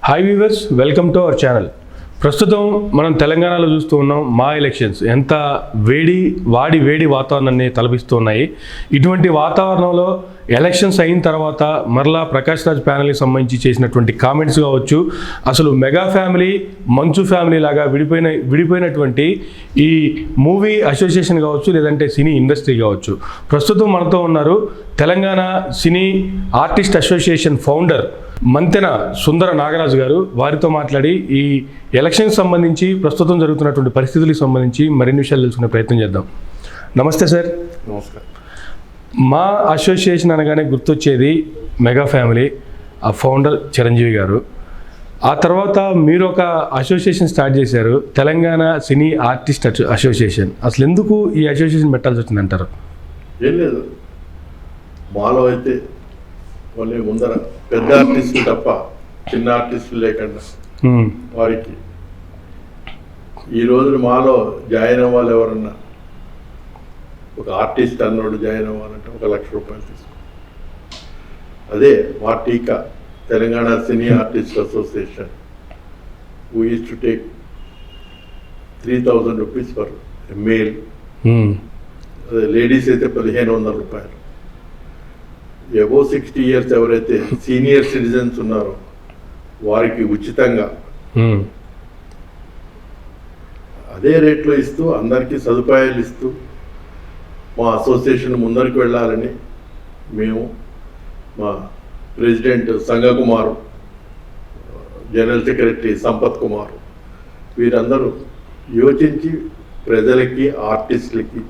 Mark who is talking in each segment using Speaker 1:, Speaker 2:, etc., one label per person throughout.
Speaker 1: Hi viewers, welcome to our channel. ప్రస్తుతం మనం తెలంగాణలో చూస్తూ ఉన్నాం. మా ఎలక్షన్స్ ఎంత వేడి వాతావరణాన్ని తలపిస్తూ ఉన్నాయి. ఇటువంటి వాతావరణంలో ఎలక్షన్స్ అయిన తర్వాత మరలా ప్రకాష్ రాజ్ ప్యానల్కి సంబంధించి చేసినటువంటి కామెంట్స్ కావచ్చు, అసలు మెగా ఫ్యామిలీ మంచు ఫ్యామిలీ లాగా విడిపోయినటువంటి ఈ మూవీ అసోసియేషన్ కావచ్చు, లేదంటే సినీ ఇండస్ట్రీ కావచ్చు. ప్రస్తుతం మనతో ఉన్నారు Telangana cine artist association founder Manthena Sundara Nagaraju garu. వారితో మాట్లాడి ఈ ఎలక్షన్కి సంబంధించి ప్రస్తుతం జరుగుతున్నటువంటి పరిస్థితులకు సంబంధించి మరిన్ని విషయాలు తెలుసుకునే ప్రయత్నం చేద్దాం. నమస్తే సార్.
Speaker 2: నమస్కారం.
Speaker 1: మా అసోసియేషన్ అనగానే గుర్తొచ్చేది మెగా ఫ్యామిలీ, ఆ ఫౌండర్ చిరంజీవి గారు. ఆ తర్వాత మీరు ఒక అసోసియేషన్ స్టార్ట్ చేశారు, తెలంగాణ సినీ ఆర్టిస్ట్ అసోసియేషన్. అసలు ఎందుకు ఈ అసోసియేషన్ పెట్టాల్సి వచ్చిందంటారు?
Speaker 2: ఏం లేదు, మాలో అయితే మళ్ళీ ముందర పెద్ద ఆర్టిస్టులు తప్ప చిన్న ఆర్టిస్టులు లేకుండా వారికి ఈ రోజు మాలో జాయిన్ అవ్వాలి. ఎవరన్నా ఒక ఆర్టిస్ట్ అన్నోడు జాయిన్ అవ్వాలంటే 1 లక్ష రూపాయలు తీసుకో. అదే మా టీకా Telangana cine artist association who used to take 3,000 rupees for a male. అదే లేడీస్ అయితే 1,500 రూపాయలు. ఎబో 60 years ఎవరైతే సీనియర్ సిటిజన్స్ ఉన్నారో వారికి ఉచితంగా అదే రేట్లో ఇస్తూ అందరికీ సదుపాయాలు ఇస్తూ మా అసోసియేషన్ ముందరికి వెళ్ళాలని మేము, మా ప్రెసిడెంట్ సంగకుమారు, జనరల్ సెక్రటరీ సంపత్ కుమారు, వీరందరూ యోచించి ప్రజలకి, ఆర్టిస్టులకి,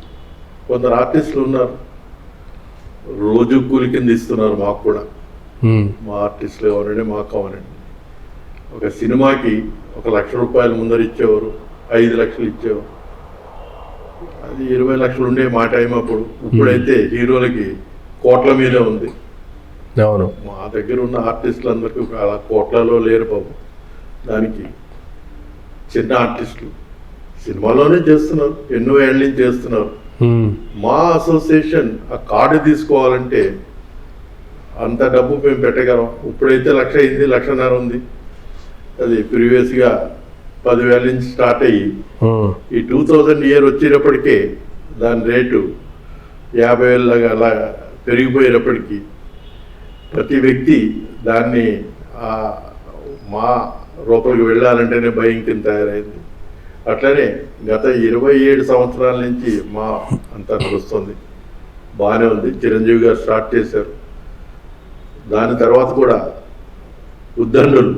Speaker 2: కొందరు ఆర్టిస్టులు ఉన్నారు రోజు కూలి కింద ఇస్తున్నారు మాకు కూడా. మా ఆర్టిస్టులు కావాలండి, మాకు కావాలండి. ఒక సినిమాకి 1 లక్ష రూపాయలు ముందర ఇచ్చేవారు, 5 లక్షలు ఇచ్చేవారు. అది 20 లక్షలు ఉండే మా టైం అప్పుడు. ఇప్పుడైతే హీరోలకి కోట్ల మీదే ఉంది.
Speaker 1: అవును,
Speaker 2: మా దగ్గర ఉన్న ఆర్టిస్టులందరికీ అలా కోట్లలో లేరు బాబు. దానికి చిన్న ఆర్టిస్టులు సినిమాలోనే చేస్తున్నారు, ఎన్నో ఏళ్ళ నుంచి చేస్తున్నారు. మా అసోసియేషన్ ఆ కార్డు తీసుకోవాలంటే అంత డబ్బు మేము పెట్టగలం. ఇప్పుడైతే 1 లక్ష అయింది, 1.5 లక్ష ఉంది. అది ప్రీవియస్గా 10,000 నుంచి స్టార్ట్ అయ్యి ఈ 2000 ఇయర్ వచ్చేటప్పటికే దాని రేటు 50,000 లాగా అలా పెరిగిపోయేటప్పటికీ ప్రతి వ్యక్తి దాన్ని మా లోపలికి వెళ్ళాలంటేనే భయం కింద తయారైంది. అట్లనే గత 27 సంవత్సరాల నుంచి మా అంతా నడుస్తుంది, బాగానే ఉంది. చిరంజీవి గారు స్టార్ట్ చేశారు. దాని తర్వాత కూడా ఉద్దండులు,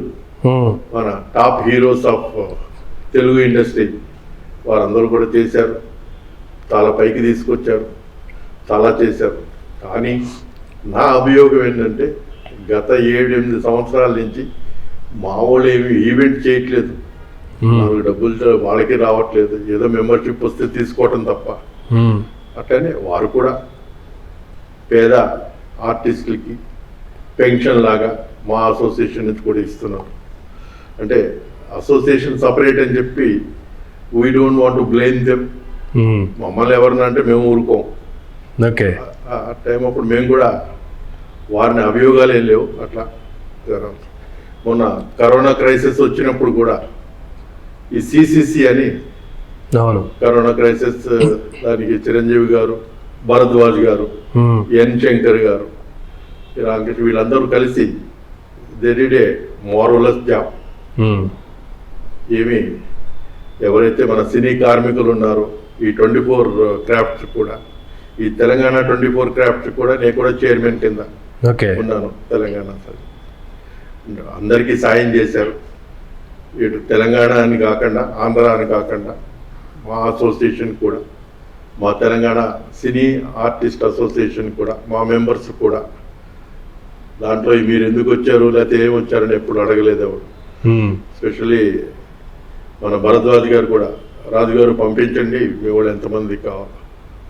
Speaker 2: మన top heroes of Telugu industry, వారందరూ కూడా చేశారు. చాలా పైకి తీసుకొచ్చారు, చాలా చేశారు. కానీ నా అభియోగం ఏంటంటే గత 7-8 సంవత్సరాల నుంచి మా వాళ్ళు ఏమి ఈవెంట్ చేయట్లేదు. నాకు డబ్బులు వాళ్ళకి రావట్లేదు, ఏదో మెంబర్షిప్ వస్తే తీసుకోవటం తప్ప. అట్లనే వారు కూడా పేద ఆర్టిస్టులకి పెన్షన్ లాగా మా అసోసియేషన్ నుంచి కూడా ఇస్తున్నారు. అంటే అసోసియేషన్ సపరేట్ అని చెప్పి we don't want to blame them. మమ్మల్ని ఎవరన్నా అంటే మేము ఊరుకోం.
Speaker 1: ఓకే,
Speaker 2: ఆ టైం అప్పుడు మేము కూడా వారిని అభియోగాలు ఏం లేవు. అట్లా మొన్న కరోనా క్రైసిస్ వచ్చినప్పుడు కూడా ఈ సిసిసి అని,
Speaker 1: అవును,
Speaker 2: కరోనా క్రైసిస్, దానికి చిరంజీవి గారు, భరద్వాజ్ గారు, ఎన్ శంకర్ గారు, రామకృష్ణ, వీళ్ళందరూ కలిసి they did a morals job. ఏమి ఎవరైతే మన సినీ కార్మికులు ఉన్నారో ఈ 24 క్రాఫ్ట్స్ కూడా, ఈ తెలంగాణ 24 క్రాఫ్ట్స్ కూడా నేను కూడా చైర్మన్ కింద ఉన్నాను. తెలంగాణ అందరికీ సాయం చేశారు. ఇటు తెలంగాణ అని కాకుండా, ఆంధ్ర అని కాకుండా మా అసోసియేషన్ కూడా, మా తెలంగాణ సినీ ఆర్టిస్ట్ అసోసియేషన్ కూడా, మా మెంబర్స్ కూడా దాంట్లో మీరు ఎందుకు వచ్చారు లేకపోతే ఏమి వచ్చారని ఎప్పుడు అడగలేదు ఎవరు. ఎస్పెషల్లీ మన భరద్వాజ్ గారు కూడా, రాజుగారు పంపించండి మీ వాళ్ళు ఎంతమంది కావాలి.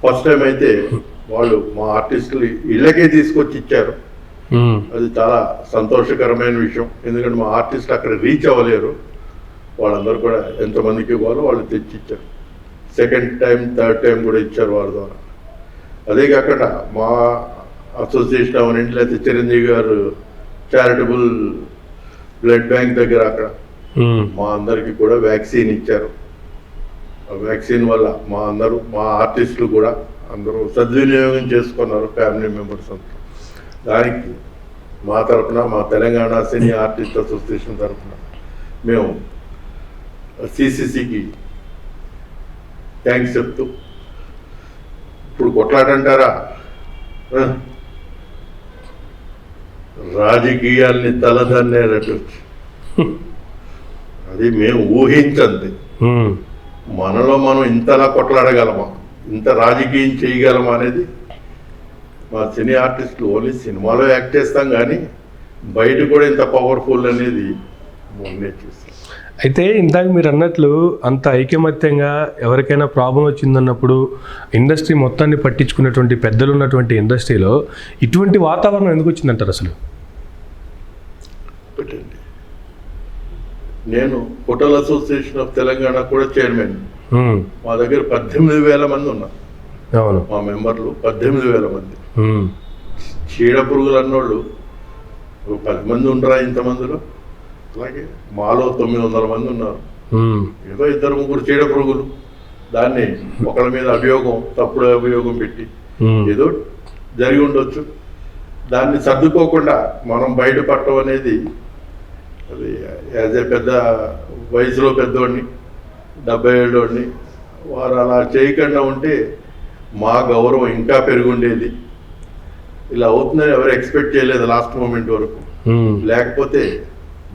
Speaker 2: ఫస్ట్ టైం అయితే వాళ్ళు మా ఆర్టిస్టులు ఇళ్ళకే తీసుకొచ్చి ఇచ్చారు. అది చాలా సంతోషకరమైన విషయం. ఎందుకంటే మా ఆర్టిస్ట్ అక్కడ రీచ్ అవ్వలేరు. వాళ్ళందరూ కూడా ఎంతమందికి ఇవ్వాలో వాళ్ళు తెచ్చి ఇచ్చారు. సెకండ్ టైం, థర్డ్ టైం కూడా ఇచ్చారు వారి ద్వారా. అదే కాకుండా మా అసోసియేషన్ అవనండి, లేకపోతే చిరంజీవి గారు చారిటబుల్ బ్లడ్ బ్యాంక్ దగ్గర అక్కడ
Speaker 1: ఉమ్.
Speaker 2: మా అందరికి కూడా వ్యాక్సిన్ ఇచ్చారు. ఆ వ్యాక్సిన్ వల్ల మా ఆర్టిస్టులు కూడా అందరూ సద్వినియోగం చేసుకున్నారు, ఫ్యామిలీ మెంబర్స్ అంతా. దానికి మా తరఫున, మా తెలంగాణ సినీ ఆర్టిస్ట్ అసోసియేషన్ తరఫున మేము సిసిసికి థ్యాంక్స్ చెప్తూ, ఇప్పుడు కొట్లాడంటారా, రాజకీయాల్ని తలదన్నేటట్టు అది మేము ఊహించండి.
Speaker 1: ఉమ్.
Speaker 2: మనలో మనం ఇంతలా కొట్లాడగలమా, ఇంత రాజకీయం చేయగలమా అనేది మా సినీ ఆర్టిస్టులు ఓన్లీ సినిమాలో యాక్ట్ చేస్తాం కానీ బయట కూడా ఇంత పవర్ఫుల్ అనేది మొన్నే చూస్తాం.
Speaker 1: అయితే ఇందాక మీరు అన్నట్లు అంత ఐకమత్యంగా ఎవరికైనా ప్రాబ్లం వచ్చిందన్నప్పుడు ఇండస్ట్రీ మొత్తాన్ని పట్టించుకునేటువంటి పెద్దలు ఉన్నటువంటి ఇండస్ట్రీలో ఇటువంటి వాతావరణం ఎందుకు వచ్చిందంటారు అసలు?
Speaker 2: ఒకటండి, నేను హోటల్ అసోసియేషన్ ఆఫ్ తెలంగాణ కూడా చైర్మన్.
Speaker 1: ఉమ్.
Speaker 2: మా దగ్గర 18,000 మంది ఉన్నారు.
Speaker 1: అవును.
Speaker 2: మా మెంబర్లు 18,000 మంది.
Speaker 1: ఉమ్.
Speaker 2: చీడ పురుగులు అన్నోళ్ళు 10 మంది ఉంటారా ఇంతమందిలో? అలాగే మాలో 900 మంది ఉన్నారు.
Speaker 1: ఉమ్.
Speaker 2: ఏదో 2-3 చీడ పురుగులు, దాన్ని ఒకళ్ళ మీద అభియోగం, తప్పుడు అభియోగం పెట్టి
Speaker 1: ఉమ్.
Speaker 2: ఏదో జరిగి ఉండొచ్చు. దాన్ని సర్దుకోకుండా మనం బయటపడటం అనేది, అది యాజ్ ఏ పెద్ద వయసులో పెద్దోడిని, 70 ఏళ్ళోడిని, వారు అలా చేయకుండా ఉంటే మా గౌరవం ఇంకా పెరుగుండేది. ఇలా అవుతుందని ఎవరు ఎక్స్పెక్ట్ చేయలేదు లాస్ట్ మూమెంట్ వరకు.
Speaker 1: ఉమ్.
Speaker 2: లేకపోతే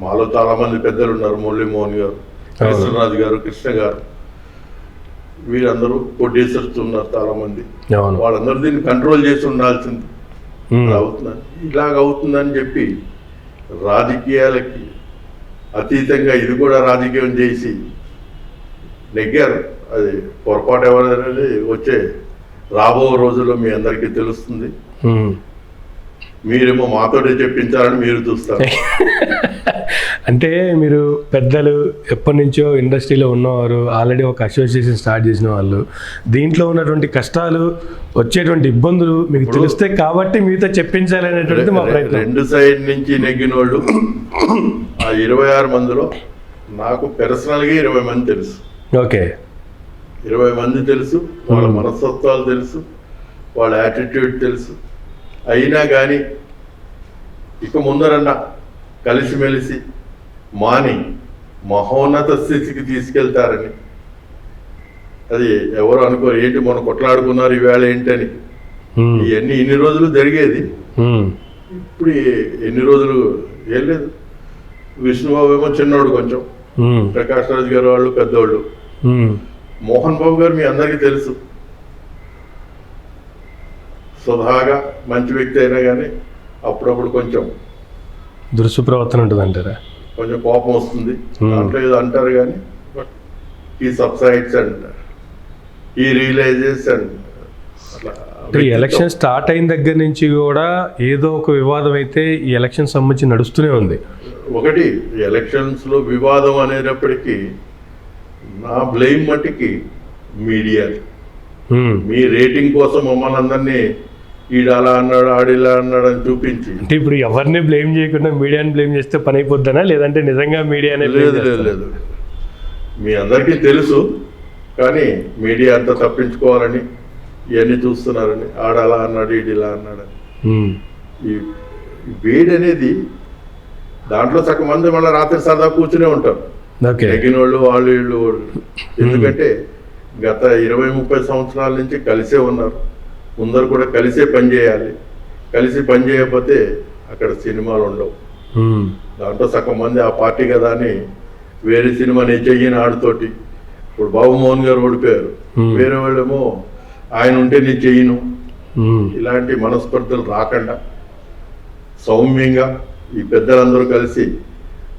Speaker 2: మాలో చాలా మంది పెద్దలు ఉన్నారు, మురళీమోహన్ గారు, కృష్ణరాజు గారు, కృష్ణ గారు, వీరందరూ ప్రొడ్యూసర్స్ ఉన్నారు చాలా మంది.
Speaker 1: అవును.
Speaker 2: వాళ్ళందరూ దీన్ని కంట్రోల్ చేసి ఉండాల్సింది.
Speaker 1: ఉమ్.
Speaker 2: ఇలా అవుతుందని, ఇలాగ అవుతుందని చెప్పి రాజకీయాలకి అతీతంగా ఇది కూడా రాజకీయం చేసి నెగ్గారు. అది పొరపాటు ఎవరనేది వచ్చే రాబో రోజుల్లో మీ అందరికీ తెలుస్తుంది.
Speaker 1: ఉమ్.
Speaker 2: మీరేమో మాతోటే చెప్పించాలని మీరు చూస్తారు.
Speaker 1: అంటే మీరు పెద్దలు ఎప్పటి నుంచో ఇండస్ట్రీలో ఉన్నవారు, ఆల్రెడీ ఒక అసోసియేషన్ స్టార్ట్ చేసిన వాళ్ళు, దీంట్లో ఉన్నటువంటి కష్టాలు, వచ్చేటువంటి ఇబ్బందులు మీకు తెలిస్తే కాబట్టి మీతో చెప్పించాలి అనేటువంటిది మా ప్రయత్నం.
Speaker 2: 2 సైడ్ నుంచి నెగ్గిన వాళ్ళు ఆ 26 మందిలో నాకు పర్సనల్గా 20 మంది తెలుసు.
Speaker 1: ఓకే.
Speaker 2: 20 మంది తెలుసు, వాళ్ళ మనస్తత్వాలు తెలుసు, వాళ్ళ యాటిట్యూడ్ తెలుసు. అయినా కానీ ఇక ముందరన్నా కలిసిమెలిసి మాని మహోన్నత స్థితికి తీసుకెళ్తారని, అది ఎవరు అనుకోరు. ఏంటి మొన్న కొట్లాడుకున్నారు ఈవేళ ఏంటని, ఇవన్నీ ఇన్ని రోజులు జరిగేది. ఇప్పుడు ఎన్ని రోజులు ఏం లేదు. విష్ణుబాబు ఏమో చిన్నోడు కొంచెం, ప్రకాష్ రాజ్ గారు వాళ్ళు పెద్దోళ్ళు, మోహన్ బాబు గారు మీ అందరికీ తెలుసు, స్వతహాగా మంచి వ్యక్తి అయినా కానీ అప్పుడప్పుడు కొంచెం
Speaker 1: దురుసుప్రవర్తన ఉంటుంది అంటారా?
Speaker 2: కొంచెం కోపం వస్తుంది, దాంట్లో ఏదో అంటారు కానీ బట్ ఈ సబ్సైడ్స్ అండ్ ఈ రియలైజెస్ అండ్ అట్లా.
Speaker 1: ఈ ఎలక్షన్ స్టార్ట్ అయిన దగ్గర నుంచి కూడా ఏదో ఒక వివాదం అయితే ఈ ఎలక్షన్ సంబంధించి నడుస్తూనే ఉంది.
Speaker 2: ఒకటి ఎలక్షన్స్లో వివాదం అనేటప్పటికీ నా బ్లేమ్ మట్టికి మీడియా, మీ రేటింగ్ కోసం మమ్మల్ని అందరినీ ఈడు అలా అన్నాడు ఆడిలా అన్నాడు అని చూపించి,
Speaker 1: అంటే ఇప్పుడు ఎవరిని బ్లేమ్ చేయకుండా మీడియాని బ్లేమ్ చేస్తే పని అయిపోద్దనా, లేదంటే నిజంగా మీడియానే?
Speaker 2: లేదు, మీ అందరికీ తెలుసు కానీ మీడియా అంతా తప్పించుకోవాలని ఇవన్నీ చూస్తున్నారని, ఆడ అలా అన్నాడు ఈడు ఇలా అన్నాడని. ఈ వేడి అనేది దాంట్లో సగం మంది మళ్ళీ రాత్రి సరదా కూర్చునే ఉంటారు, నెగ్గిన వాళ్ళు వాళ్ళు వీళ్ళు. ఎందుకంటే గత 20-30 సంవత్సరాల నుంచి కలిసే ఉన్నారు, ముందరు కూడా కలిసే పనిచేయాలి. కలిసి పని చేయకపోతే అక్కడ సినిమాలు ఉండవు. దాంట్లో సగం మంది ఆ పార్టీ కదా అని వేరే సినిమా నేను చెయ్యని ఆడితోటి, ఇప్పుడు బాబు మోహన్ గారు ఓడిపోయారు, వేరే వాళ్ళేమో ఆయన ఉంటే నేను చెయ్యను. ఇలాంటి మనస్పర్ధలు రాకుండా సౌమ్యంగా ఈ పెద్దలందరూ కలిసి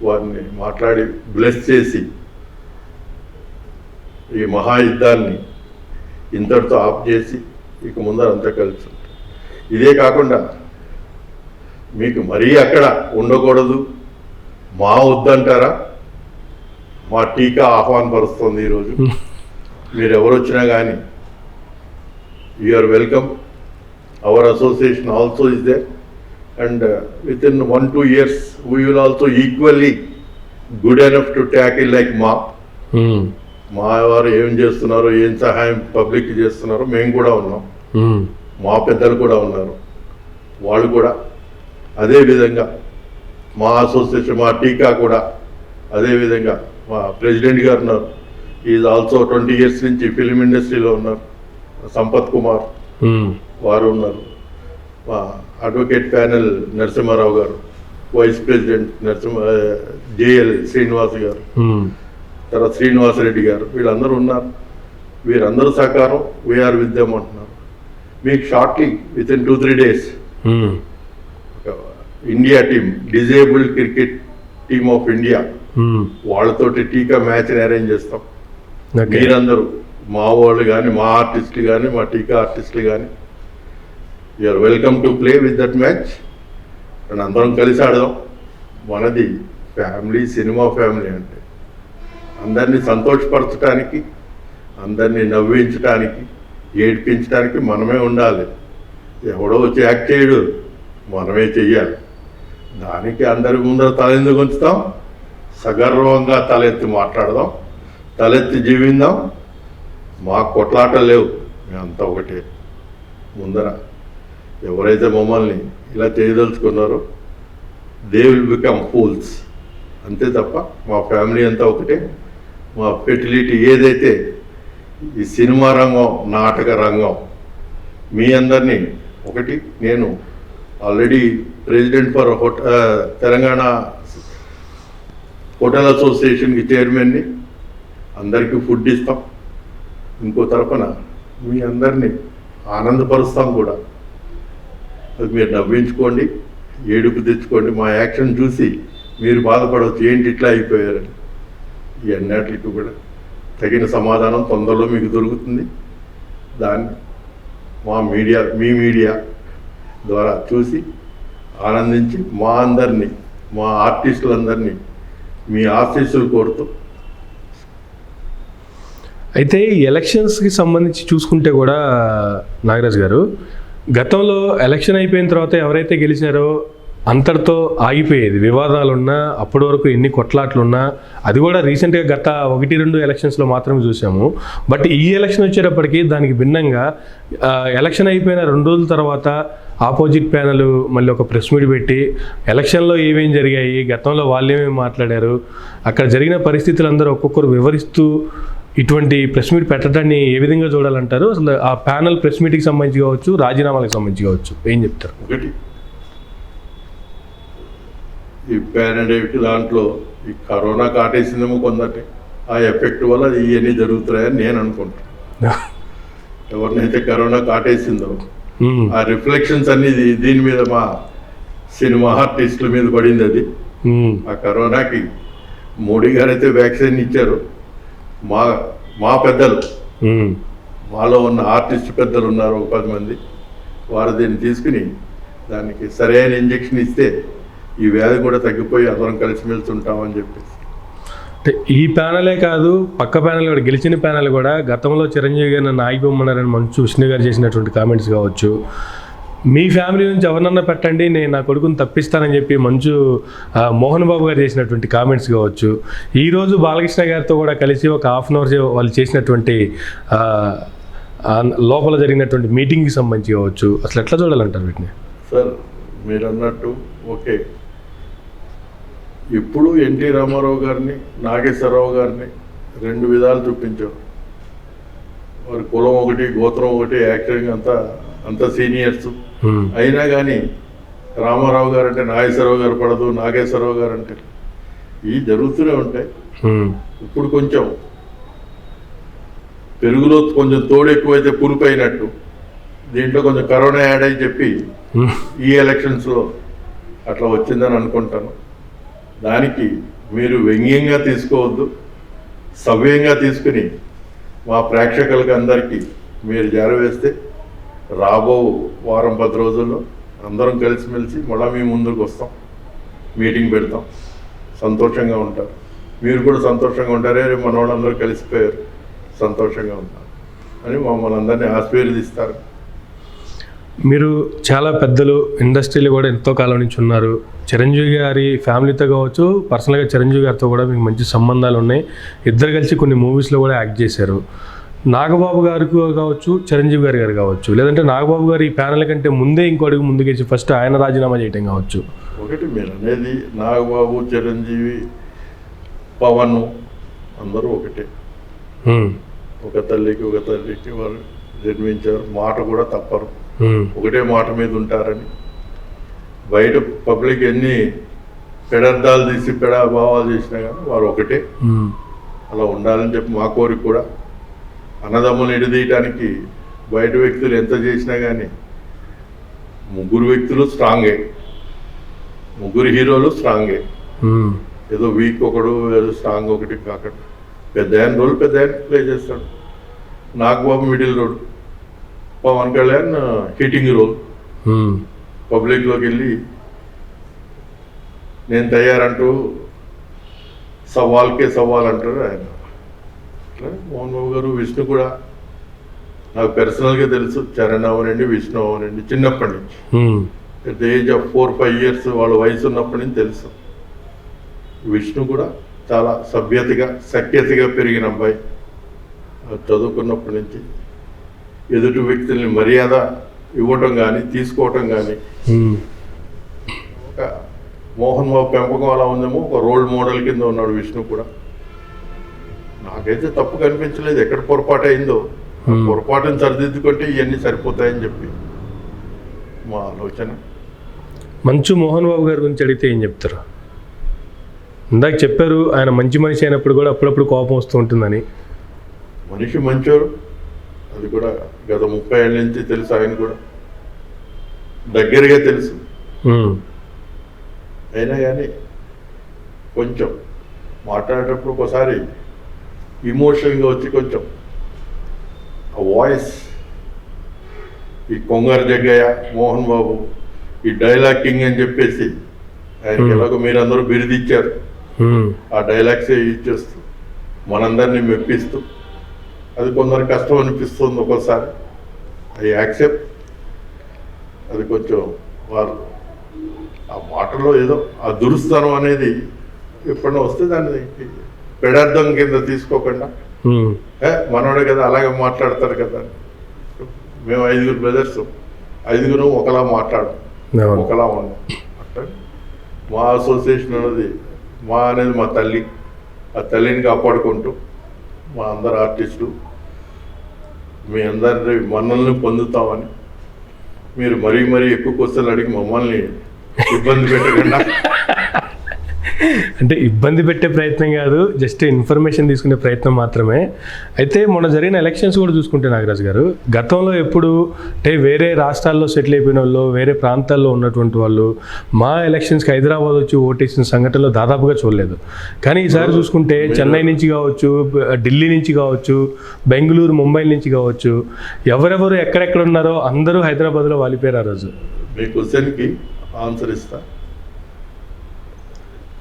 Speaker 2: వారిని మాట్లాడి బ్లెస్ చేసి ఈ మహాయుద్ధాన్ని ఇంతటితో ఆఫ్ చేసి ఇక ముందర అంతా కలిసి ఉంటాం. ఇదే కాకుండా మీకు మరీ అక్కడ ఉండకూడదు మా వద్దంటారా, మా టీకా ఆహ్వానపరుస్తుంది ఈరోజు. మీరు ఎవరు వచ్చినా కానీ you are welcome. Our association also is there. and within 1-2 years we will also equally good enough to tackle like మా వారు ఏం చేస్తున్నారో, ఏం సహాయం పబ్లిక్ చేస్తున్నారో మేము కూడా ఉన్నాం. మా పెద్దలు కూడా ఉన్నారు, వాళ్ళు కూడా అదే విధంగా మా అసోసియేషన్, మా టీకా కూడా అదే విధంగా మా ప్రెసిడెంట్ గారు ఉన్నారు. ఈజ్ ఆల్సో 20 years నుంచి ఫిలిం ఇండస్ట్రీలో ఉన్నారు. సంపత్ కుమార్ వారు ఉన్నారు. మా అడ్వకేట్ ప్యానెల్ నరసింహారావు గారు, వైస్ ప్రెసిడెంట్ జేఎల్ శ్రీనివాస్ గారు, తర్వాత శ్రీనివాసరెడ్డి గారు, వీళ్ళందరూ ఉన్నారు. వీరందరూ సహకారం వీఆర్ విత్ దెమ్ అంటున్నారు. మీకు shortly with in 2-3 days India team, disabled cricket team of India, వాళ్ళతోటి టీకా మ్యాచ్ని అరేంజ్ చేస్తాం. మీరందరూ మా వాళ్ళు కానీ, మా ఆర్టిస్టులు కానీ, మా టీకా ఆర్టిస్టులు కానీ, you are welcome to play with that match. And అందరం కలిసి ఆడదాం. మనది ఫ్యామిలీ, సినిమా ఫ్యామిలీ అంటే అందరినీ సంతోషపరచడానికి, అందరినీ నవ్వించడానికి, ఏడ్పించడానికి మనమే ఉండాలి. ఎవడో వచ్చి యాక్ట్ చేయడు, మనమే చెయ్యాలి. దానికి అందరి ముందర తలెందుకు ఉంచుతాం? సగర్వంగా తలెత్తి మాట్లాడదాం, తలెత్తి జీవిందాం. మా కొట్లాటలు లేవు, మేమంతా ఒకటే. ముందర ఎవరైతే మమ్మల్ని ఇలా చేయదలుచుకున్నారో దే విల్ బికమ్ ఫూల్స్, అంతే తప్ప మా ఫ్యామిలీ అంతా ఒకటే. మా ఫెర్టిలిటీ ఏదైతే ఈ సినిమా రంగం, నాటక రంగం, మీ అందరినీ ఒకటి. నేను already president for Telangana hotel అసోసియేషన్కి చైర్మన్ని. అందరికీ ఫుడ్ ఇస్తాం. ఇంకో తరపున మీ అందరినీ ఆనందపరుస్తాం కూడా. అది మీరు నవ్వించుకోండి, ఏడుపు తెచ్చుకోండి. మా యాక్షన్ చూసి మీరు బాధపడవచ్చు, ఏంటి ఇట్లా అయిపోయారని. ఇవన్నిటికి కూడా తగిన సమాధానం తొందరలో మీకు దొరుకుతుంది. దాన్ని మీ మీడియా ద్వారా చూసి ఆనందించి మా అందరినీ, మా ఆర్టిస్టులందరినీ మీ ఆశీస్సులు కోరుతూ.
Speaker 1: అయితే ఈ ఎలక్షన్స్కి సంబంధించి చూసుకుంటే కూడా నాగరాజ్ గారు, గతంలో ఎలక్షన్ అయిపోయిన తర్వాత ఎవరైతే గెలిచారో అంతటితో ఆగిపోయేది. వివాదాలున్నా, అప్పటి వరకు ఎన్ని కొట్లాట్లున్నా, అది కూడా రీసెంట్గా గత 1-2 ఎలక్షన్స్లో మాత్రమే చూసాము. బట్ ఈ ఎలక్షన్ వచ్చేటప్పటికి దానికి భిన్నంగా ఎలక్షన్ అయిపోయిన 2 రోజుల తర్వాత ఆపోజిట్ ప్యానల్ మళ్ళీ ఒక ప్రెస్ మీట్ పెట్టి ఎలక్షన్లో ఏమేం జరిగాయి, గతంలో వాళ్ళేమేమి మాట్లాడారు, అక్కడ జరిగిన పరిస్థితులు అందరూ ఒక్కొక్కరు వివరిస్తూ ఇటువంటి ప్రెస్ మీట్ పెట్టడాన్ని ఏ విధంగా చూడాలంటారు? అసలు ఆ ప్యానల్ ప్రెస్ మీట్కి సంబంధించి కావచ్చు, రాజీనామాలకు సంబంధించి కావచ్చు, ఏం చెప్తారు?
Speaker 2: ఒకటి, ఈ పాండమిక్ దాంట్లో ఈ కరోనా కాటేసిందేమో కొందటి. ఆ ఎఫెక్ట్ వల్ల ఇవన్నీ జరుగుతున్నాయని నేను అనుకుంటున్నాను. ఎవరినైతే కరోనా కాటేసిందో ఆ రిఫ్లెక్షన్స్ అన్ని దీని మీద, మా సినిమా ఆర్టిస్టుల మీద పడింది. అది ఆ కరోనాకి మోడీ గారు అయితే వ్యాక్సిన్ ఇచ్చారు. మా పెద్దలు, మాలో ఉన్న ఆర్టిస్ట్ పెద్దలు ఉన్నారు, 10 మంది. వారు దీన్ని తీసుకుని దానికి సరైన ఇంజెక్షన్ ఇస్తే ఈ వ్యాధి కూడా తగ్గిపోయి అందరం కలిసిమెలిసి ఉంటామని చెప్పేసి.
Speaker 1: అంటే ఈ ప్యానలే కాదు, పక్క ప్యానల్ కూడా, గెలిచిన ప్యానల్ కూడా గతంలో చిరంజీవి గారు నన్ను ఆగిపోమన్నారని మంచు విష్ణు గారు చేసినటువంటి కామెంట్స్ కావచ్చు, మీ ఫ్యామిలీ నుంచి ఎవరినన్నా పెట్టండి నేను నా కొడుకుని తప్పిస్తానని చెప్పి మంచు మోహన్ బాబు గారు చేసినటువంటి కామెంట్స్ కావచ్చు, ఈరోజు బాలకృష్ణ గారితో కూడా కలిసి ఒక 1/2 hour వాళ్ళు చేసినటువంటి లోపల జరిగినటువంటి మీటింగ్కి సంబంధించి కావచ్చు, అసలు ఎట్లా చూడాలంటారు వీటిని?
Speaker 2: సార్ మీరు అన్నట్టు ఓకే, ఇప్పుడు ఎన్టీ రామారావు గారిని, నాగేశ్వరరావు గారిని 2 విధాలు చూపించారు. వారి కులం ఒకటి, గోత్రం ఒకటి, యాక్టింగ్ అంత సీనియర్స్ అయినా కానీ రామారావు గారు అంటే నాగేశ్వరరావు గారు పడదు, నాగేశ్వరరావు గారు అంటే ఇవి జరుగుతూనే ఉంటాయి. ఇప్పుడు కొంచెం పెరుగులో కొంచెం తోడు ఎక్కువైతే పులుపు అయినట్టు దీంట్లో కొంచెం కరోనా యాడ్ అని చెప్పి ఈ ఎలక్షన్స్లో అట్లా వచ్చిందని అనుకుంటాను. దానికి మీరు వ్యంగ్యంగా తీసుకోవద్దు, సవ్యంగా తీసుకుని మా ప్రేక్షకులకి అందరికీ మీరు జారవేస్తే రాబో 1-10 రోజుల్లో అందరం కలిసిమెలిసి మళ్ళీ మీ ముందుకు వస్తాం, మీటింగ్ పెడతాం, సంతోషంగా ఉంటారు. మీరు కూడా సంతోషంగా ఉంటారే, మన వాళ్ళందరూ కలిసిపోయారు, సంతోషంగా ఉంటారు అని మమ్మల్ని అందరినీ ఆశీర్వదిస్తారు.
Speaker 1: మీరు చాలా పెద్దలు ఇండస్ట్రీలో కూడా ఎంతో కాలం నుంచి ఉన్నారు. చిరంజీవి గారి ఫ్యామిలీతో కావచ్చు, పర్సనల్గా చిరంజీవి గారితో కూడా మీకు మంచి సంబంధాలు ఉన్నాయి. ఇద్దరు కలిసి కొన్ని మూవీస్లో కూడా యాక్ట్ చేశారు. నాగబాబు గారికి కావచ్చు, చిరంజీవి గారు కావచ్చు, లేదంటే నాగబాబు గారు ఈ ప్యానల్ కంటే ముందే ఇంకో అడుగు ముందుకేసి ఫస్ట్ ఆయన రాజీనామా చేయటం కావచ్చు.
Speaker 2: ఒకటి మీరు అనేది నాగబాబు, చిరంజీవి, పవన్ అందరూ ఒకటే. ఒక తల్లికి వారు జన్మించారు. మాట కూడా తప్పరు. ఒకటే మాట మీద ఉంటారని బయట పబ్లిక్ ఎన్ని పెడార్థాలు తీసి భావాలు చేసినా కానీ వారు ఒకటే. అలా ఉండాలని చెప్పి మా కోరిక కూడా. అన్నదమ్ములు ఎడదీయటానికి బయట వ్యక్తులు ఎంత చేసినా కానీ ముగ్గురు వ్యక్తులు స్ట్రాంగే, ముగ్గురు హీరోలు స్ట్రాంగే. ఏదో వీక్ ఒకడు, ఏదో స్ట్రాంగ్ ఒకటి కాకుండా పెద్ద ఆయన రోల్ పెద్ద ఆయన ప్లే చేస్తాడు. Nagababu middle role, Pawan Kalyan hitting role. పబ్లిక్లోకి వెళ్ళి నేను తయారంటూ సవాల్కే సవాల్ అంటారు ఆయన. అట్లా మోహన్ బాబు గారు, విష్ణు కూడా నాకు పర్సనల్గా తెలుసు. చరణ్ అవనండి, విష్ణు అవనండి, చిన్నప్పటి నుంచి at the age of 4-5 years వాళ్ళ వయసు ఉన్నప్పటి నుంచి తెలుసు. విష్ణు కూడా చాలా సఖ్యతగా పెరిగిన అబ్బాయి. చదువుకున్నప్పటి నుంచి ఎదుటి వ్యక్తుల్ని మర్యాద ఇవ్వటం కానీ తీసుకోవటం కానీ ఒక మోహన్ బాబు పెంపకం అలా ఉందేమో. ఒక రోల్ మోడల్ కింద ఉన్నాడు విష్ణు కూడా. నాకైతే తప్పు కనిపించలేదు. ఎక్కడ పొరపాటు అయిందో పొరపాటుని సరిదిద్దుకుంటే ఇవన్నీ సరిపోతాయని చెప్పి మా ఆలోచన.
Speaker 1: మంచు మోహన్ బాబు గారి గురించి అడిగితే ఏం చెప్తారు? ఇందాక చెప్పారు ఆయన మంచి మనిషి అయినప్పుడు కూడా అప్పుడప్పుడు కోపం వస్తూ ఉంటుందని.
Speaker 2: మనిషి మంచోడు, అది కూడా గత 30 ఏళ్ళ నుంచి తెలుసు. ఆయన కూడా దగ్గరగా తెలుసు. అయినా కానీ కొంచెం మాట్లాడేటప్పుడు ఒకసారి ఇమోషనల్గా వచ్చి కొంచెం ఆ వాయిస్, ఈ కొంగారు జగ్గయ్య, మోహన్ బాబు, ఈ డైలాగ్ కింగ్ అని చెప్పేసి ఆయనకి ఎలాగో మీరందరూ బిరుదిచ్చారు. ఆ డైలాగ్సే యూజ్ చేస్తూ మనందరినీ మెప్పిస్తూ, అది కొందరు కష్టం అనిపిస్తుంది ఒక్కోసారి. I accept. అది కొంచెం వారు ఆ మాటలో ఏదో ఆ దురుస్తనం అనేది ఎప్పుడన్నా వస్తే దాన్ని పెడార్థం కింద తీసుకోకుండా మనోడే కదా అలాగే మాట్లాడతారు కదా. మేము 5 బ్రదర్స్, 5 ఒకలా మాట్లాడడం, ఒకలా ఉన్నాం. అట్లా మా అసోసియేషన్ అనేది మా తల్లి. ఆ తల్లిని కాపాడుకుంటూ మా అందరు ఆర్టిస్టులు మీ అందరి మన్నల్ని పొందుతామని, మీరు మరీ ఎక్కువ క్వశ్చన్లు అడిగి మమ్మల్ని ఇబ్బంది పెట్టకుండా.
Speaker 1: అంటే ఇబ్బంది పెట్టే ప్రయత్నం కాదు, జస్ట్ ఇన్ఫర్మేషన్ తీసుకునే ప్రయత్నం మాత్రమే. అయితే మొన్న జరిగిన ఎలక్షన్స్ కూడా చూసుకుంటే నాగరాజు గారు, గతంలో ఎప్పుడు అంటే వేరే రాష్ట్రాల్లో సెటిల్ అయిపోయిన వాళ్ళు, వేరే ప్రాంతాల్లో ఉన్నటువంటి వాళ్ళు మా ఎలక్షన్స్కి హైదరాబాద్ వచ్చి ఓటేసిన సంఘటనలు దాదాపుగా చూడలేదు. కానీ ఈసారి చూసుకుంటే చెన్నై నుంచి కావచ్చు, ఢిల్లీ నుంచి కావచ్చు, బెంగళూరు, ముంబై నుంచి కావచ్చు, ఎవరెవరు ఎక్కడెక్కడ ఉన్నారో అందరూ హైదరాబాద్లో వాలిపోయారు ఆ రోజు.
Speaker 2: మీ క్వశ్చన్కి ఆన్సర్ ఇస్తా.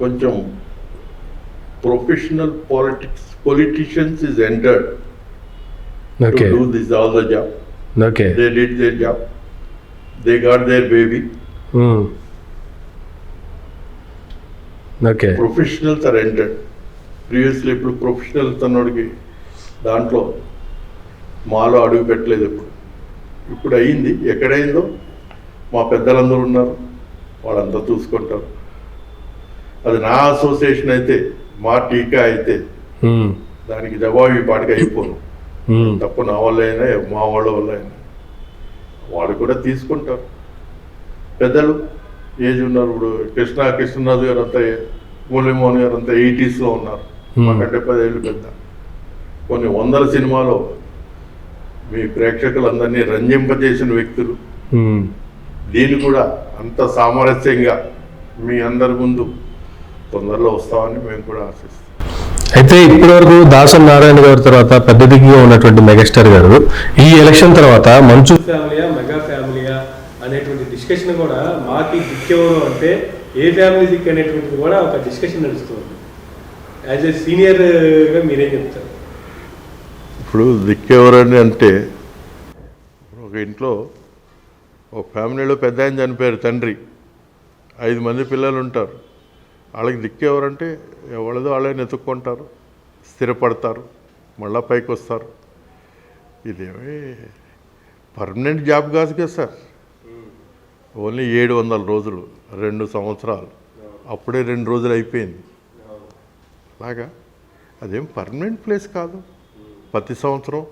Speaker 2: కొంచెం professional politicians is entered to do this all the job. They did their job. They got their baby. Professionals are entered. Previously ఇప్పుడు ప్రొఫెషనల్స్ అన్నోడికి దాంట్లో మాలో అడుగు పెట్టలేదు. ఇప్పుడు అయ్యింది. ఎక్కడైందో మా పెద్దలందరూ ఉన్నారు, వాళ్ళంతా చూసుకుంటారు. అది నా అసోసియేషన్ అయితే, మా టీకా అయితే దానికి జవాబు ఈ పాటికి అయిపోను. తప్పు నా వల్ల అయినా మా వాళ్ళ వల్ల అయినా వాళ్ళు కూడా తీసుకుంటారు. పెద్దలు ఏజ్ ఉన్నారు. ఇప్పుడు కృష్ణరాజు గారు అంతా, మురళీమోహన్ గారు అంతా 80s ఉన్నారు. మాకంటే 10 ఏళ్ళు పెద్ద. కొన్ని 100 సినిమాలో మీ ప్రేక్షకులందరినీ రంజింపజేసిన వ్యక్తులు. దీన్ని కూడా అంత సామరస్యంగా మీ అందరి ముందు తొందరలో వస్తామని మేము కూడా ఆశిస్తాం.
Speaker 1: అయితే ఇప్పటివరకు దాసరి నారాయణ గారి తర్వాత పెద్ద దిగ్గుగా ఉన్నటువంటి మెగాస్టార్ గారు ఈ ఎలక్షన్ తర్వాత మంచు ఫ్యామిలీయా, మెగా ఫ్యామిలీయా అనేటువంటి డిస్కషన్ కూడా మాకి దిక్కెవరు అంటే ఏ ఫ్యామిలీ దిక్కు అనేటువంటిది కూడా ఒక డిస్కషన్ నడుస్తుంది. యాజ్ ఏ సీనియర్గా మీరేం చెప్తారు?
Speaker 2: ఇప్పుడు దిక్కెవరని అంటే, ఒక ఇంట్లో ఒక ఫ్యామిలీలో పెద్ద ఆయన చనిపోయారు, తండ్రి, 5 మంది పిల్లలు ఉంటారు. వాళ్ళకి దిక్కు ఎవరంటే ఎవరిదో వాళ్ళని ఎత్తుక్కుంటారు, స్థిరపడతారు, మళ్ళీ పైకి వస్తారు. ఇదేమి పర్మనెంట్ జాబ్ కాదు కదా సార్. ఓన్లీ 700 రోజులు, 2 సంవత్సరాలు, అప్పుడే 2 రోజులు అయిపోయింది. అలాగా అదేం పర్మనెంట్ ప్లేస్ కాదు. ప్రతి సంవత్సరం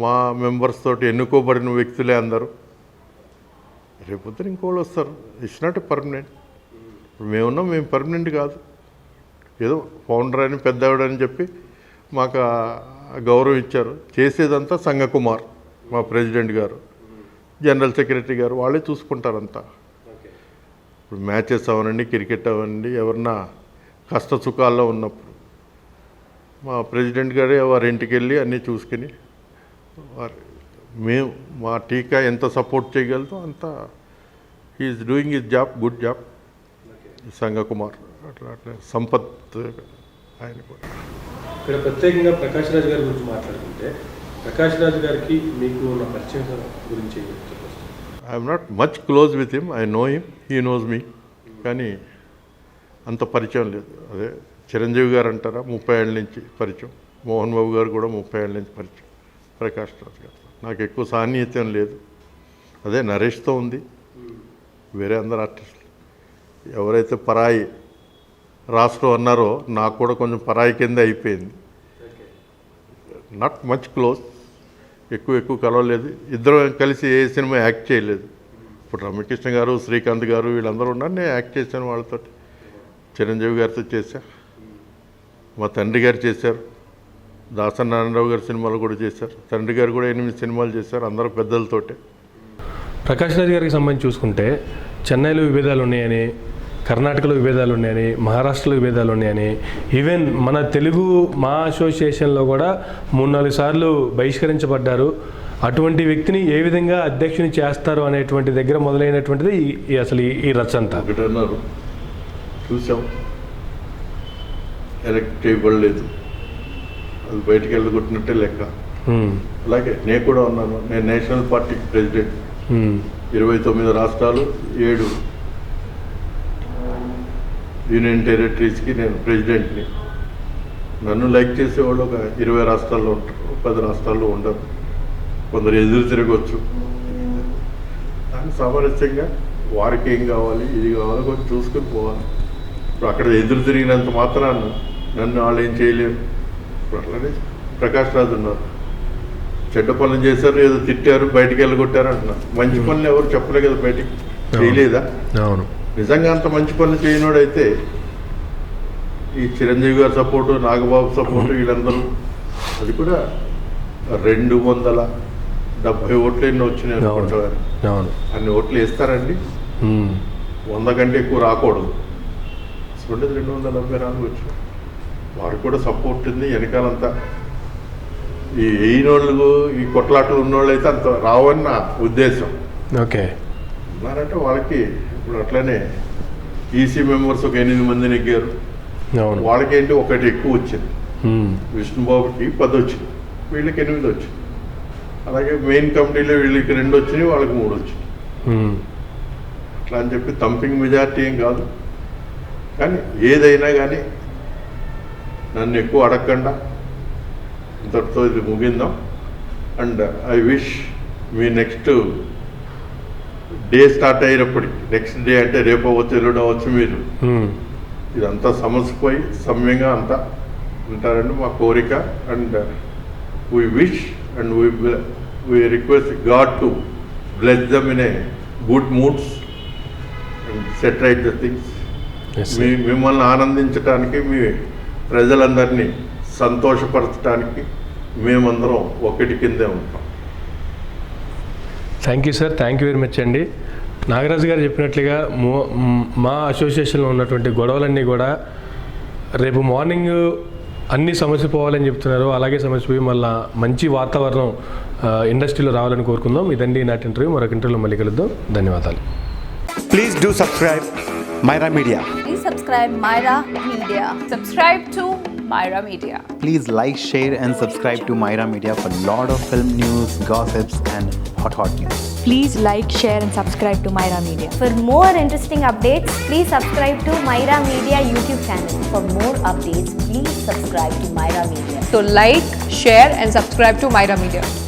Speaker 2: మా మెంబర్స్ తోటి ఎన్నుకోబడిన వ్యక్తులే అందరూ. రేపొద్దున ఇంకోళ్ళు వస్తారు. It's not permanent. ఇప్పుడు మేమున్నాం, మేము పర్మనెంట్ కాదు. ఏదో ఫౌండర్ అని పెద్దవాడని చెప్పి మాకు ఆ గౌరవం ఇచ్చారు. చేసేదంతా సంగకుమార్, మా ప్రెసిడెంట్ గారు, జనరల్ సెక్రటరీ గారు, వాళ్ళే చూసుకుంటారంతా. ఇప్పుడు మ్యాచెస్ అవనండి, క్రికెట్ అవనండి, ఎవరన్నా కష్ట సుఖాల్లో ఉన్నప్పుడు మా ప్రెసిడెంట్ గారే వారి ఇంటికి వెళ్ళి అన్నీ చూసుకుని మేము మా టీకా ఎంత సపోర్ట్ చేయగలుగుతాం అంత. He's doing his job, good job. Sangakumar అట్లా అట్లా సంపత్ ఆయన కూడా.
Speaker 1: ఇక్కడ ప్రత్యేకంగా ప్రకాష్ రాజ్ గారి గురించి మాట్లాడుకుంటే, ప్రకాష్ రాజ్ గారికి మీకు ఉన్న పరిచయం గురించి చెప్పచ్చు.
Speaker 2: I'm not much close with him, I know him, he knows me. కానీ అంత పరిచయం లేదు. అదే చిరంజీవి గారు అంటారా, 30 ఏళ్ళ నుంచి పరిచయం. మోహన్ బాబు గారు కూడా 30 ఏళ్ళ నుంచి పరిచయం. ప్రకాష్ రాజ్ గారు నాకు ఎక్కువ సాన్నిహిత్యం లేదు. అదే నరేష్తో ఉంది, వేరే అందరు ఆర్టిస్టులు. ఎవరైతే పరాయి రాష్ట్రం అన్నారో నాకు కూడా కొంచెం పరాయి కింద అయిపోయింది. నాట్ మచ్ క్లోజ్, ఎక్కువ కలవలేదు. ఇద్దరం కలిసి ఏ సినిమా యాక్ట్ చేయలేదు. ఇప్పుడు రమ్యకృష్ణ గారు, శ్రీకాంత్ గారు వీళ్ళందరూ ఉన్నారు, నేను యాక్ట్ చేశాను వాళ్ళతో. చిరంజీవి గారితో చేశా, మా తండ్రి గారు చేశారు, దాసరి నారాయణరావు గారి సినిమాలు కూడా చేశారు. తండ్రి గారు కూడా 8 సినిమాలు చేశారు, అందరూ పెద్దలతోటే.
Speaker 1: ప్రకాష్ రాజ్ గారికి సంబంధించి చూసుకుంటే, చెన్నైలో విభేదాలు ఉన్నాయని, కర్ణాటకలో విభేదాలు ఉన్నాయని, మహారాష్ట్రలో విభేదాలు ఉన్నాయని, ఈవెన్ మన తెలుగు మా అసోసియేషన్లో కూడా 3-4 సార్లు బహిష్కరించబడ్డారు. అటువంటి వ్యక్తిని ఏ విధంగా అధ్యక్షుని చేస్తారు అనేటువంటి దగ్గర మొదలైనటువంటిది అసలు ఈ రచ్చ అంతా.
Speaker 2: ఒకటి అన్నారు, చూసాం, ఎలక్ట్ చేయబడలేదు, అది బయటికి వెళ్ళగొట్టినట్టే లెక్క. అలాగే నేను కూడా ఉన్నాను. నేను నేషనల్ పార్టీకి ప్రెసిడెంట్. 29 రాష్ట్రాలు, 7 యూనియన్ టెరిటరీస్కి నేను ప్రెసిడెంట్ని. నన్ను లైక్ చేసేవాళ్ళు ఒక 20 రాష్ట్రాల్లో ఉంటారు, 10 రాష్ట్రాల్లో ఉండరు. కొందరు ఎదురు తిరగవచ్చు. దాన్ని సామరస్యంగా వారికి ఏం కావాలి, ఇది కావాలి, కొంచెం చూసుకుని పోవాలి. ఇప్పుడు అక్కడ ఎదురు తిరిగినంత మాత్రాన నన్ను వాళ్ళు ఏం చేయలేరు. ఇప్పుడు అట్లానే ప్రకాష్ రాజ్ ఉన్నారు, చెడ్డ పనులు చేశారు, ఏదో తిట్టారు, బయటికి వెళ్ళగొట్టారు అంటున్నారు. మంచి పనులు ఎవరు చెప్పలే కదా, బయటికి చేయలేదా?
Speaker 1: అవును. నిజంగా
Speaker 2: అంత మంచి పనులు చేయనోడైతే ఈ చిరంజీవి గారి సపోర్టు, నాగబాబు సపోర్టు, వీళ్ళందరూ, అది కూడా 270 ఓట్లు ఎన్నో వచ్చినాయి అనుకుంటారు. అన్ని ఓట్లు వేస్తారండి, 100 కంటే ఎక్కువ రాకూడదు. 274 వచ్చినాయి. వారికి కూడా సపోర్ట్ ఉంది వెనకాలంతా. ఈ వేయినోళ్ళు, ఈ కొట్లాటలు ఉన్నోళ్ళు అయితే అంత రావని నా ఉద్దేశం.
Speaker 1: ఓకే,
Speaker 2: ఉన్నారంటే వాళ్ళకి ఇప్పుడు అట్లనే ఈసీ మెంబర్స్ ఒక 8 మంది నెగ్గారు. వాళ్ళకేంటి ఒకటి ఎక్కువ వచ్చింది. విష్ణుబాబుకి 10 వచ్చింది, వీళ్ళకి 8 వచ్చింది. అలాగే మెయిన్ కమిటీలో వీళ్ళకి 2 వచ్చినాయి, వాళ్ళకి 3 వచ్చినాయి. అట్లా అని చెప్పి థంపింగ్ మెజార్టీ ఏం కాదు. కానీ ఏదైనా కానీ నన్ను ఎక్కువ అడగకుండా ఇంతటితో ఇది ముగిందాం. అండ్ ఐ విష్ మీ నెక్స్ట్ డే స్టార్ట్ అయ్యేటప్పటికి, నెక్స్ట్ డే అంటే రేపు అవ్వచ్చు, ఎల్లుండి అవ్వచ్చు, మీరు ఇదంతా సమసిపోయి సమ్యంగా అంతా ఉంటారండి మా కోరిక. And we wish and we request God to bless them in a good moods and set right the things. మిమ్మల్ని ఆనందించడానికి, మీ ప్రజలందరినీ సంతోషపరచడానికి మేమందరం ఒకటి కిందే ఉంటాం.
Speaker 1: Thank you sir, thank you very much అండి. నాగరాజు గారు చెప్పినట్లుగా మా అసోసియేషన్లో ఉన్నటువంటి గొడవలన్నీ కూడా రేపు మార్నింగ్ అన్నీ సమసిపోవాలని చెప్తున్నారు. అలాగే సమసిపోయి మళ్ళీ మంచి వాతావరణం ఇండస్ట్రీలో రావాలని కోరుకుందాం. ఇదండి నాటి ఇంటర్వ్యూ. మరొక ఇంటర్వ్యూలో మళ్ళీ కలుద్దాం. ధన్యవాదాలు.
Speaker 3: Please do subscribe Myra Media.
Speaker 4: Please subscribe Myra Media. Subscribe to Myra Media.
Speaker 3: Please like, share and subscribe to Myra Media for lot of film news, gossips and hot news.
Speaker 5: Please like, share, and subscribe to Myra Media.
Speaker 6: For more interesting updates, please subscribe to Myra Media YouTube channel.
Speaker 7: For more updates, please subscribe to Myra Media.
Speaker 4: So like, share and subscribe to Myra Media.